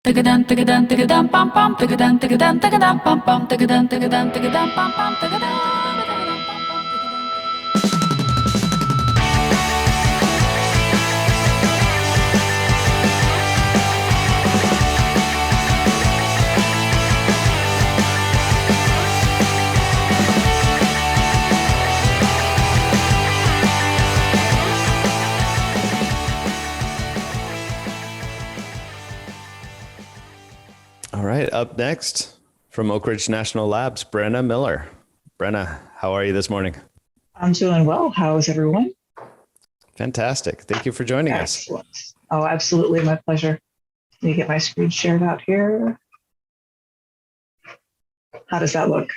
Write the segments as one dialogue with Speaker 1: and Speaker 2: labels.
Speaker 1: Tigadan tigadan tigadan pam pam tigadan tigadan tigadan pam pam tigadan tigadan tigadan pam pam tigadan.
Speaker 2: All right, up next from Oak Ridge National Labs, Brenna Miller. Brenna, how are you this morning?
Speaker 3: I'm doing well. How is everyone?
Speaker 2: Fantastic. Thank you for joining us.
Speaker 3: Excellent. Oh, absolutely. My pleasure. Let me get my screen shared out here. How does that look?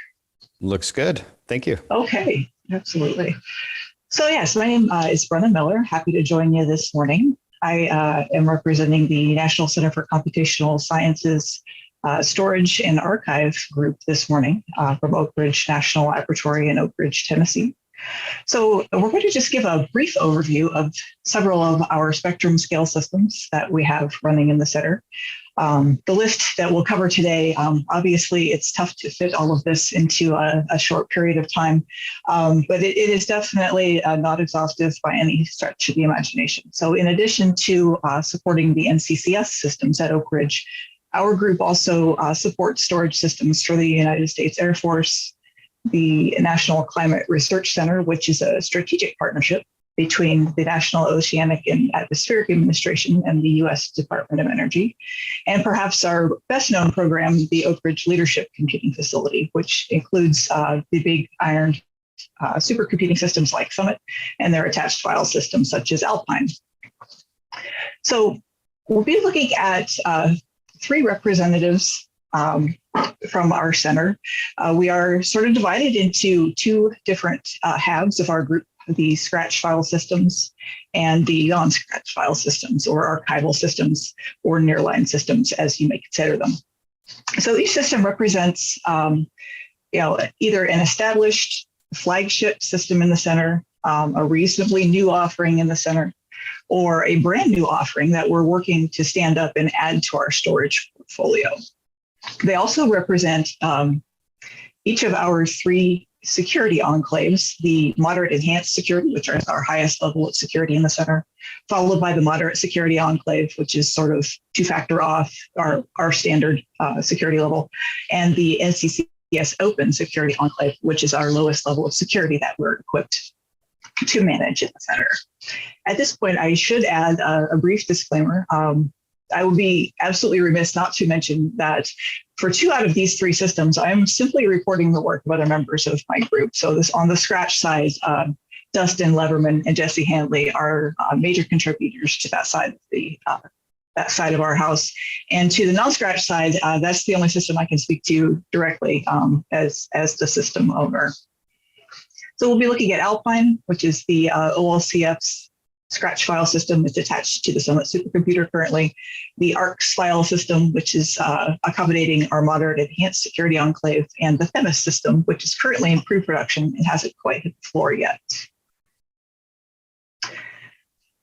Speaker 2: Looks good. Thank you.
Speaker 3: Okay, absolutely. So yes, my name is Brenna Miller. Happy to join you this morning. I am representing the National Center for Computational Sciences Storage and Archive group this morning from Oak Ridge National Laboratory in Oak Ridge, Tennessee. So we're going to just give a brief overview of several of our spectrum scale systems that we have running in the center. The list that we'll cover today, obviously it's tough to fit all of this into a short period of time, but it is definitely not exhaustive by any stretch of the imagination. So in addition to supporting the NCCS systems at Oak Ridge, our group also supports storage systems for the United States Air Force, the National Climate Research Center, which is a strategic partnership between the National Oceanic and Atmospheric Administration and the U.S. Department of Energy, and perhaps our best known program, the Oak Ridge Leadership Computing Facility, which includes the big iron supercomputing systems like Summit and their attached file systems such as Alpine. So we'll be looking at three representatives from our center. We are sort of divided into two different halves of our group, the scratch file systems and the non-scratch file systems, or archival systems, or nearline systems, as you may consider them. So each system represents either an established flagship system in the center, a reasonably new offering in the center, or a brand new offering that we're working to stand up and add to our storage portfolio. They also represent each of our three security enclaves, the moderate enhanced security, which is our highest level of security in the center, followed by the moderate security enclave, which is sort of two-factor auth, our standard security level, and the NCCS open security enclave, which is our lowest level of security that we're equipped to manage in the center. At this point, I should add a brief disclaimer. I would be absolutely remiss not to mention that for two out of these three systems, I'm simply reporting the work of other members of my group. So this on the scratch side, Dustin Leverman and Jesse Handley are major contributors to that side of our house. And to the non-scratch side, that's the only system I can speak to directly as the system owner. So we'll be looking at Alpine, which is the OLCF's scratch file system that's attached to the Summit supercomputer currently, the ARCS file system, which is accommodating our moderate enhanced security enclave, and the Themis system, which is currently in pre-production and hasn't quite hit the floor yet.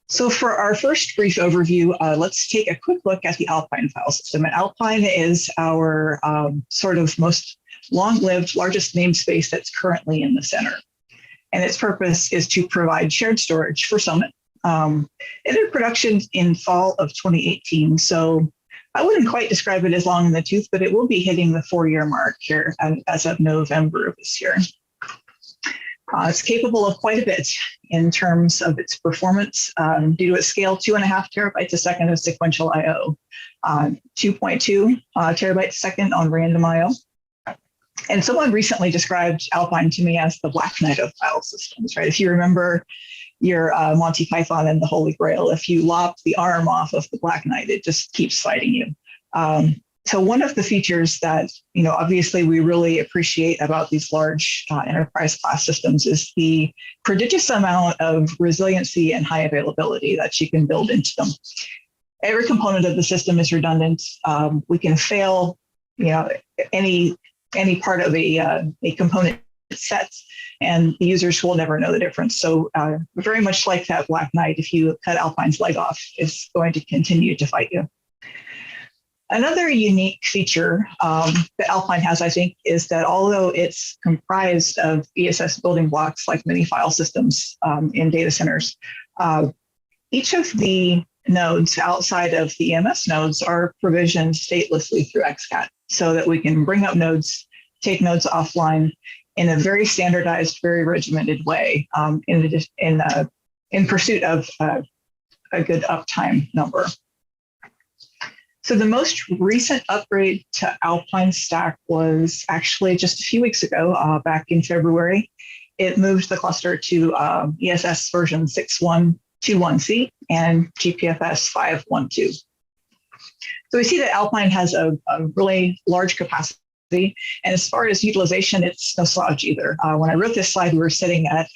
Speaker 3: So for our first brief overview, let's take a quick look at the Alpine file system. And Alpine is our sort of most long-lived, largest namespace that's currently in the center. And its purpose is to provide shared storage for Summit. It entered production in fall of 2018, so I wouldn't quite describe it as long in the tooth, but it will be hitting the 4-year mark here as of November of this year. It's capable of quite a bit in terms of its performance due to its scale, 2.5 terabytes a second of sequential I/O, 2.2 terabytes a second on random I/O. And someone recently described Alpine to me as the Black Knight of file systems, right? If you remember your Monty Python and the Holy Grail, if you lop the arm off of the Black Knight, it just keeps fighting you. So one of the features that, obviously we really appreciate about these large enterprise class systems is the prodigious amount of resiliency and high availability that you can build into them. Every component of the system is redundant. We can fail, any part of a component set, and the users will never know the difference. So very much like that Black Knight, if you cut Alpine's leg off, it's going to continue to fight you. Another unique feature that Alpine has, I think, is that although it's comprised of ESS building blocks like many file systems in data centers, each of the nodes outside of the EMS nodes are provisioned statelessly through XCAT so that we can bring up nodes, take nodes offline in a very standardized, very regimented way in pursuit of a good uptime number. So the most recent upgrade to Alpine Stack was actually just a few weeks ago, back in February. It moved the cluster to ESS version 6121C and GPFS 512. So we see that Alpine has a really large capacity. And as far as utilization, it's no slouch either. When I wrote this slide, we were sitting at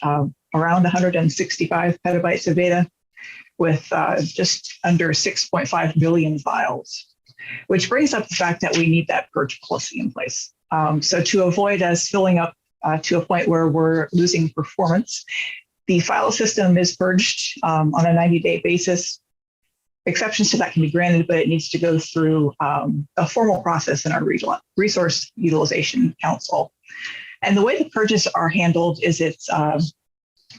Speaker 3: around 165 petabytes of data with just under 6.5 billion files, which brings up the fact that we need that purge policy in place. So to avoid us filling up to a point where we're losing performance, the file system is purged on a 90-day basis. Exceptions to that can be granted, but it needs to go through a formal process in our Resource Utilization Council. And the way the purges are handled is it's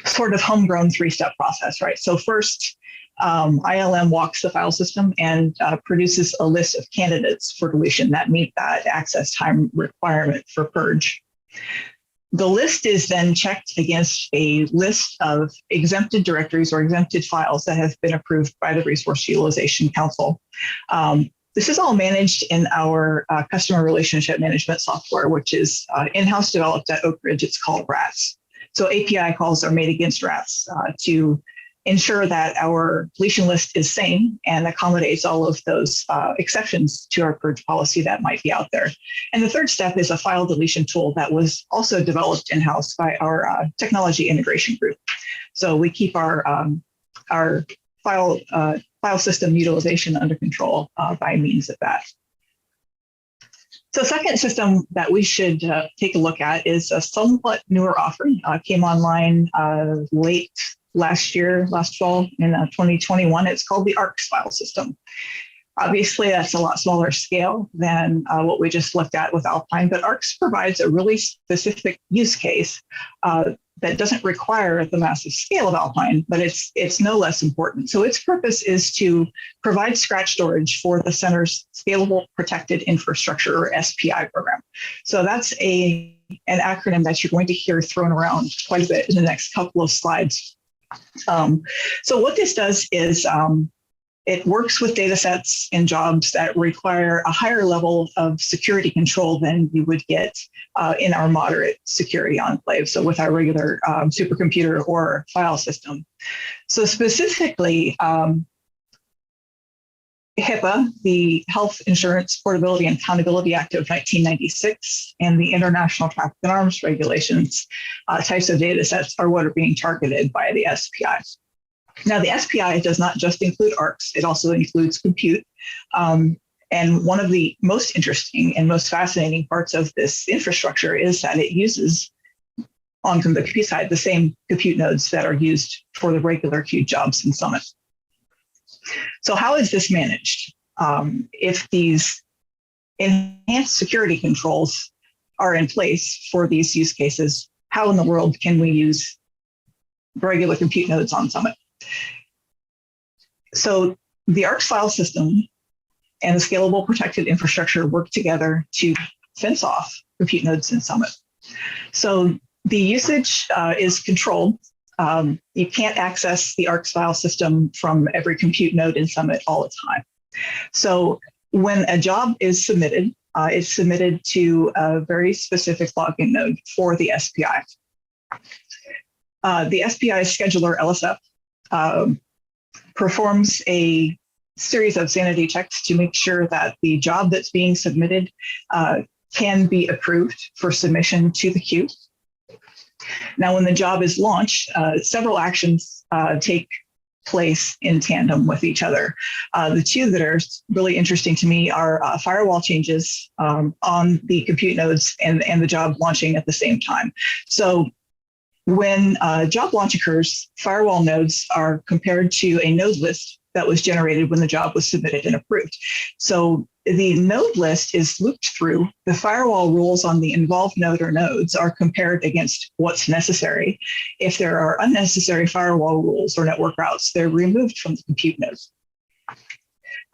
Speaker 3: sort of homegrown three-step process, right? So first, ILM walks the file system and produces a list of candidates for deletion that meet that access time requirement for purge. The list is then checked against a list of exempted directories or exempted files that have been approved by the Resource Utilization Council. This is all managed in our customer relationship management software, which is in-house developed at Oak Ridge. It's called RATS. So API calls are made against RATS to ensure that our deletion list is sane and accommodates all of those exceptions to our purge policy that might be out there. And the third step is a file deletion tool that was also developed in-house by our technology integration group. So we keep our file system utilization under control by means of that. So the second system that we should take a look at is a somewhat newer offering, came online late last fall in 2021. It's called the ARCS file system. Obviously, that's a lot smaller scale than what we just looked at with Alpine, but ARCS provides a really specific use case that doesn't require the massive scale of Alpine, but it's no less important. So its purpose is to provide scratch storage for the center's Scalable Protected Infrastructure, or SPI program. So that's an acronym that you're going to hear thrown around quite a bit in the next couple of slides. So what this does is it works with data sets and jobs that require a higher level of security control than you would get in our moderate security enclave, so with our regular supercomputer or file system. So specifically, HIPAA, the Health Insurance Portability and Accountability Act of 1996, and the International Traffic in Arms Regulations types of data sets are what are being targeted by the SPI. Now, the SPI does not just include ARCS, it also includes compute. And one of the most interesting and most fascinating parts of this infrastructure is that it uses, on the compute side, the same compute nodes that are used for the regular queued jobs in Summit. So how is this managed? If these enhanced security controls are in place for these use cases, how in the world can we use regular compute nodes on Summit? So the ARCS file system and the Scalable Protected Infrastructure work together to fence off compute nodes in Summit. So the usage is controlled. You can't access the ARCS file system from every compute node in Summit all the time. So when a job is submitted, it's submitted to a very specific login node for the SPI. The SPI scheduler LSF performs a series of sanity checks to make sure that the job that's being submitted can be approved for submission to the queue. Now, when the job is launched, several actions take place in tandem with each other. The two that are really interesting to me are firewall changes on the compute nodes and the job launching at the same time. So when a job launch occurs, firewall nodes are compared to a node list that was generated when the job was submitted and approved. So the node list is looped through. The firewall rules on the involved node or nodes are compared against what's necessary. If there are unnecessary firewall rules or network routes, they're removed from the compute node.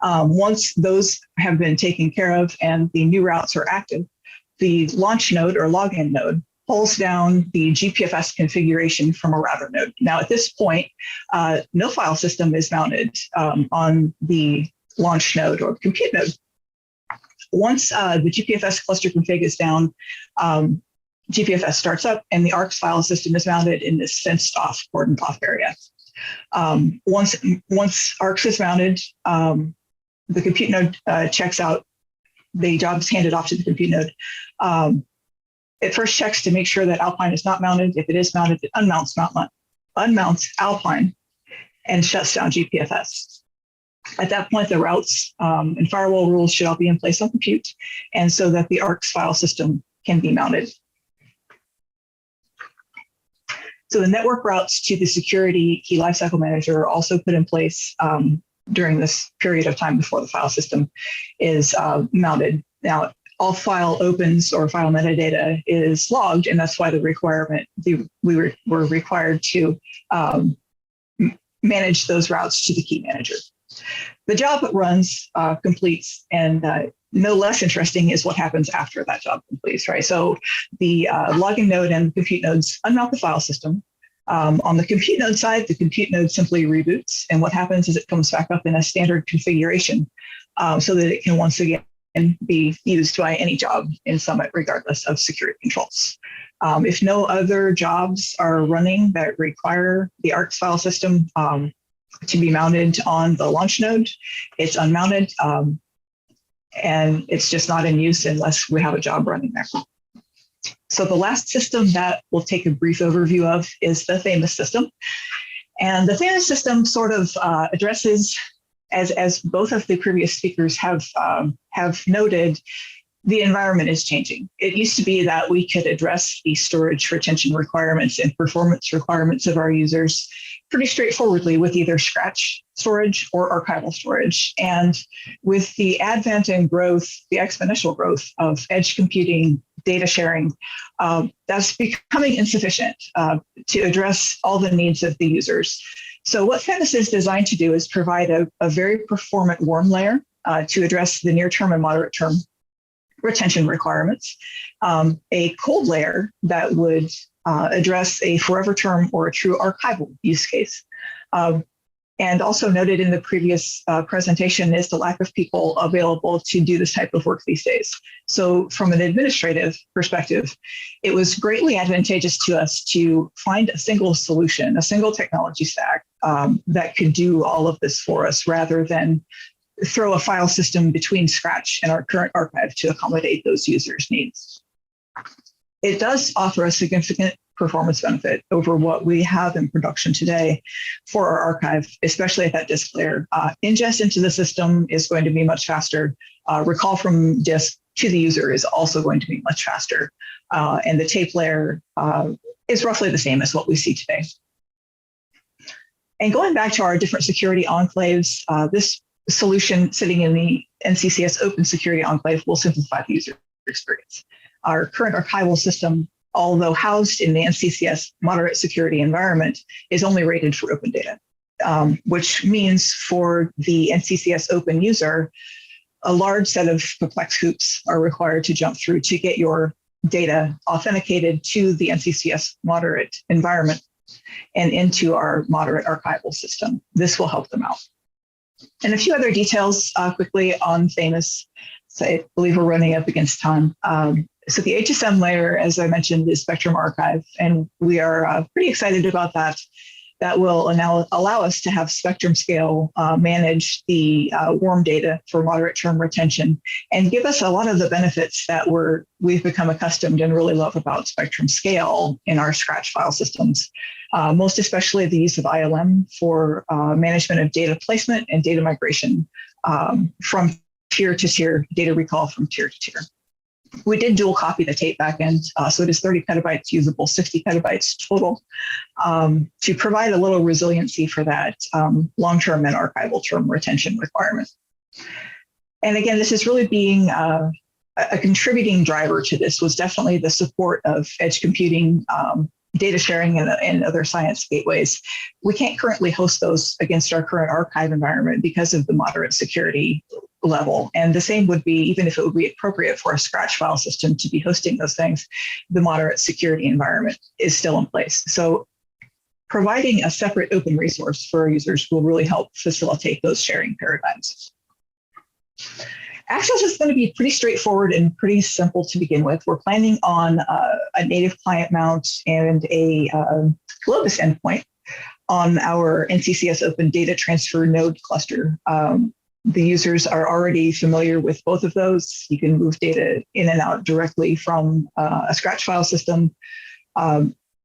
Speaker 3: Once those have been taken care of and the new routes are active, the launch node or login node pulls down the GPFS configuration from a router node. Now, at this point, no file system is mounted on the launch node or compute node. Once the GPFS cluster config is down, GPFS starts up and the ARCS file system is mounted in this fenced off cordoned off area. Once ARCS is mounted, the compute node checks out. The job is handed off to the compute node. It first checks to make sure that Alpine is not mounted. If it is mounted, it unmounts Alpine and shuts down GPFS. At that point, the routes and firewall rules should all be in place on compute, and so that the ARCS file system can be mounted. So the network routes to the security key lifecycle manager are also put in place during this period of time before the file system is mounted. Now, all file opens or file metadata is logged, and that's why the requirement we were required to manage those routes to the key manager. The job runs, completes, and no less interesting is what happens after that job completes, right? So the logging node and compute nodes unmount the file system. On the compute node side, the compute node simply reboots, and what happens is it comes back up in a standard configuration so that it can once again be used by any job in Summit, regardless of security controls. If no other jobs are running that require the ARCS file system to be mounted on the launch node, it's unmounted, and it's just not in use unless we have a job running there. So the last system that we'll take a brief overview of is the Famous system. And the Famous system sort of addresses, as both of the previous speakers have noted, the environment is changing. It used to be that we could address the storage retention requirements and performance requirements of our users pretty straightforwardly with either scratch storage or archival storage. And with the advent and growth, the exponential growth of edge computing, data sharing, that's becoming insufficient to address all the needs of the users. So what Famous is designed to do is provide a very performant warm layer to address the near-term and moderate-term retention requirements, a cold layer that would address a forever term or a true archival use case. And also noted in the previous presentation is the lack of people available to do this type of work these days. So from an administrative perspective, it was greatly advantageous to us to find a single solution, a single technology stack that could do all of this for us rather than throw a file system between Scratch and our current archive to accommodate those users' needs. It does offer a significant performance benefit over what we have in production today for our archive, especially at that disk layer. Ingest into the system is going to be much faster. Recall from disk to the user is also going to be much faster. And the tape layer is roughly the same as what we see today. And going back to our different security enclaves, this solution sitting in the NCCS Open Security Enclave will simplify the user experience. Our current archival system, although housed in the NCCS moderate security environment, is only rated for open data, which means for the NCCS Open user, a large set of complex hoops are required to jump through to get your data authenticated to the NCCS moderate environment and into our moderate archival system. This will help them out. And a few other details quickly on Famous. So I believe we're running up against time. So the HSM layer, as I mentioned, is Spectrum Archive, and we are pretty excited about that. That will now allow us to have Spectrum Scale manage the warm data for moderate term retention and give us a lot of the benefits that we've become accustomed and really love about Spectrum Scale in our Scratch file systems. Most especially the use of ILM for management of data placement and data migration from tier to tier, data recall from tier to tier. We did dual copy the tape backend, so it is 30 petabytes usable, 60 petabytes total, to provide a little resiliency for that long-term and archival term retention requirement. And again, this is really being a contributing driver to this was definitely the support of edge computing, data sharing, and other science gateways. We can't currently host those against our current archive environment because of the moderate security level. And the same would be, even if it would be appropriate for a scratch file system to be hosting those things, the moderate security environment is still in place. So providing a separate open resource for our users will really help facilitate those sharing paradigms. Access is going to be pretty straightforward and pretty simple to begin with. We're planning on a native client mount and a Globus endpoint on our NCCS Open Data Transfer Node cluster. The users are already familiar with both of those. You can move data in and out directly from a scratch file system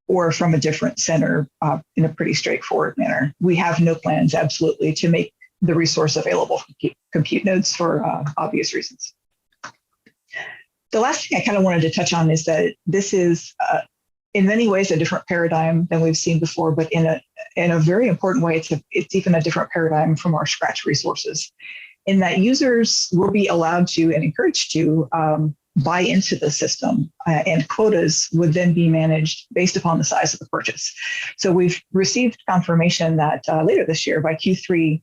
Speaker 3: or from a different center in a pretty straightforward manner. We have no plans, absolutely, to make the resource available for compute nodes for obvious reasons. The last thing I kind of wanted to touch on is that this is, in many ways, a different paradigm than we've seen before, but in a very important way, it's even a different paradigm from our Scratch resources, in that users will be allowed to and encouraged to buy into the system, and quotas would then be managed based upon the size of the purchase. So we've received confirmation that later this year, by Q3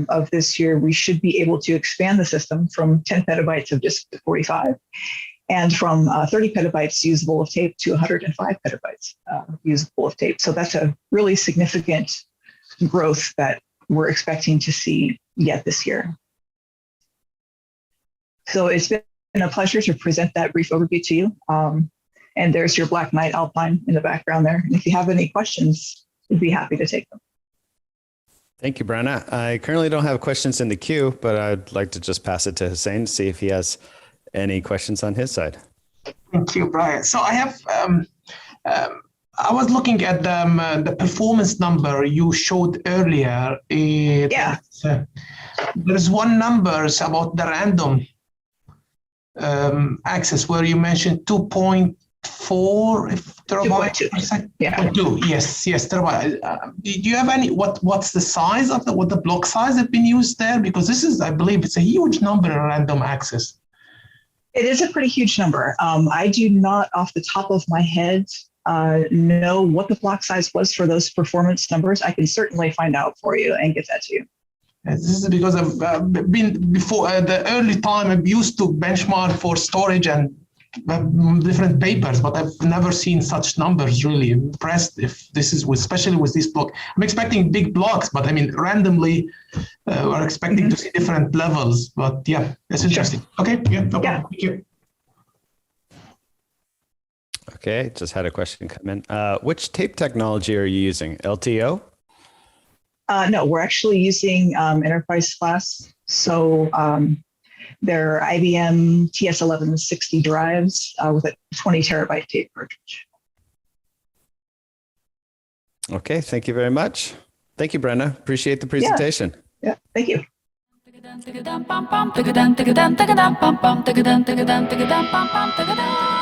Speaker 3: of this year, we should be able to expand the system from 10 petabytes of disk to 45, and from 30 petabytes usable of tape to 105 petabytes usable of tape. So that's a really significant growth that we're expecting to see yet this year. So it's been a pleasure to present that brief overview to you. And there's your Black Knight Alpine in the background there. And if you have any questions, we'd be happy to take them.
Speaker 2: Thank you, Brenna. I currently don't have questions in the queue, but I'd like to just pass it to Hussein to see if he has any questions on his side.
Speaker 4: Thank you, Brian. So I have, I was looking at the performance number you showed earlier. There's one number about the random access where you mentioned 2.4 terabytes per second.
Speaker 3: Yeah.
Speaker 4: 2, yes, terabyte. Do you have any, what's the size of what the block size have been used there? Because this is, I believe, it's a huge number in random access.
Speaker 3: It is a pretty huge number. I do not, off the top of my head, know what the block size was for those performance numbers. I can certainly find out for you and get that to you.
Speaker 4: This is because I've been before the early time. I used to benchmark for storage and different papers, but I've never seen such numbers. Really impressed if this is especially with this block. I'm expecting big blocks, but I mean randomly we're expecting to see different levels. But yeah, that's interesting. Okay, yeah, no problem. Thank you.
Speaker 2: Okay, just had a question come in. Which tape technology are you using? LTO?
Speaker 3: No, we're actually using enterprise class. So they're IBM TS1160 drives with a 20 terabyte tape cartridge.
Speaker 2: Okay, thank you very much. Thank you, Brenna. Appreciate the presentation.
Speaker 3: Yeah, thank you.
Speaker 1: Tiga-dum, tiga-dum, pam, pam, tiga-dum, tiga-dum, tiga-dum, pam, pam, tiga-dum, tiga-dum, tiga-dum, pam, pam, tiga-dum.